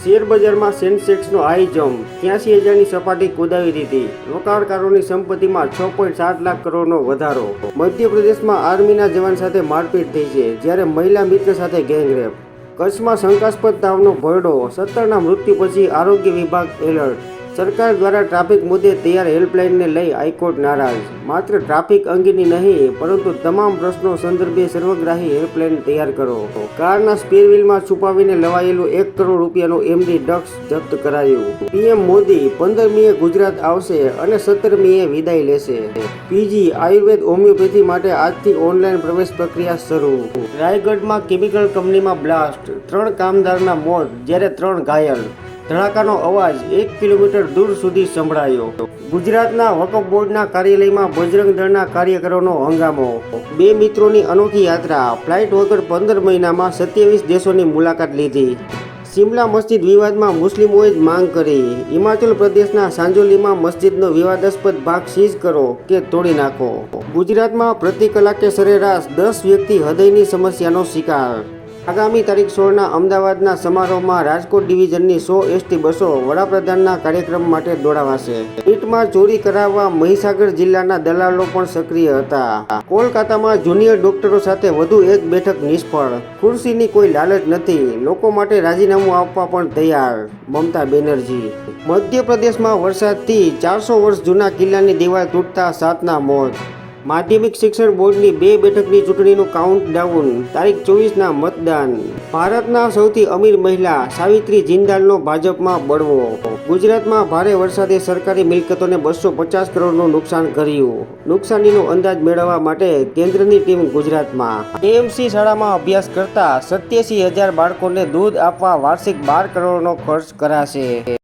Share બજારમાં સેન્સેક્સનો high jump 83,000ની સપાટી કુદાવી દીધી. રોકાણકારોની સંપત્તિમાં 6.7 લાખ કરોડનો વધારો. મધ્યપ્રદેશમાં આર્મીના જવાન સાથે મારપીટ થઈ છે, જ્યારે મહિલા મિત્ર સાથે ગેંગરેપ. કચ્છમાં શંકાસ્પદ તાવનો ભરડો, 17ના મૃત્યુ પછી આરોગ્ય વિભાગ એલર્ટ. સરકાર દ્વારા ટ્રાફિક મુદ્દે તૈયાર હેલ્પલાઇનને લઈ હાઈકોર્ટ નારાજ. માત્ર ટ્રાફિક અંગેની નહીં, પરંતુ તમામ પ્રશ્નો સંદર્ભે સર્વગ્રાહી હેલ્પલાઇન તૈયાર કરો. કારના સ્પેર વ્હીલમાં છુપાવીને લવાયેલું 1 કરોડ રૂપિયાનું એમડી ડ્રગ્સ જપ્ત કરાયું. પીએમ મોદી 15મીએ ગુજરાત આવશે અને 17મીએ વિદાય લેશે. પીજી આયુર્વેદ હોમિયોપેથી માટે આજથી ઓનલાઈન પ્રવેશ પ્રક્રિયા શરૂ. રાયગઢમાં કેમિકલ કંપનીમાં બ્લાસ્ટ, 3 કામદારના મોત જ્યારે 3 ઘાયલ. ધડાકાનો અવાજ 1 કિલોમીટર દૂર સુધી સંભળાયો. ગુજરાતના વકફ બોર્ડના કાર્યાલયમાં બજરંગ દળના કાર્યકરોનો હંગામો. 2 મિત્રોની અનોખી યાત્રા, ફ્લાઇટ વગર 15 મહિનામાં 27 દેશોની મુલાકાત લીધી. શિમલા મસ્જિદ વિવાદમાં મુસ્લિમોએ જ માંગ કરી. હિમાચલ પ્રદેશના સાંજોલીમાં મસ્જિદનો વિવાદાસ્પદ ભાગ સીઝ કરો કે તોડી નાખો. ગુજરાતમાં પ્રતિ કલાકે સરેરાશ 10 વ્યક્તિ હૃદયની સમસ્યાનો શિકાર. આગામી તારીખ 16ના અમદાવાદના સમારોહમાં રાજકોટ ડિવિઝનની 100 એસટી બસો વડાપ્રધાનના કાર્યક્રમ માટે દોડાવાશે. નીટમાં ચોરી કરાવવા મહીસાગર જિલ્લાના દલાલો પણ સક્રિય હતા. કોલકાતામાં જુનિયર ડોક્ટરો સાથે વધુ એક બેઠક નિષ્ફળ. ખુરશીની કોઈ લાલચ નથી, લોકો માટે રાજીનામું આપવા પણ તૈયાર. મમતા બેનર્જી. મધ્યપ્રદેશમાં વરસાદથી 400 વર્ષ જૂના કિલ્લાની દિવાલ તૂટતા 7ના મોત. માધ્યમિક શિક્ષણ બોર્ડની 2 બેઠકની ચૂંટણીનું કાઉન્ટડાઉન, તારીખ 24ના મતદાન. ભારતના સૌથી અમીર મહિલા સાવિત્રી જિંદાલનો ભાજપમાં બળવો. ગુજરાતમાં ભારે વરસાદે સરકારી મિલકતોને 250 કરોડનું નુકસાન કર્યું. નુકસાનીનો અંદાજ મેળવવા માટે કેન્દ્રની ટીમ ગુજરાતમાં. એએમસી શાળામાં અભ્યાસ કરતા 87,000 બાળકોને દૂધ આપવા વાર્ષિક 12 કરોડનો ખર્ચ કરાશે.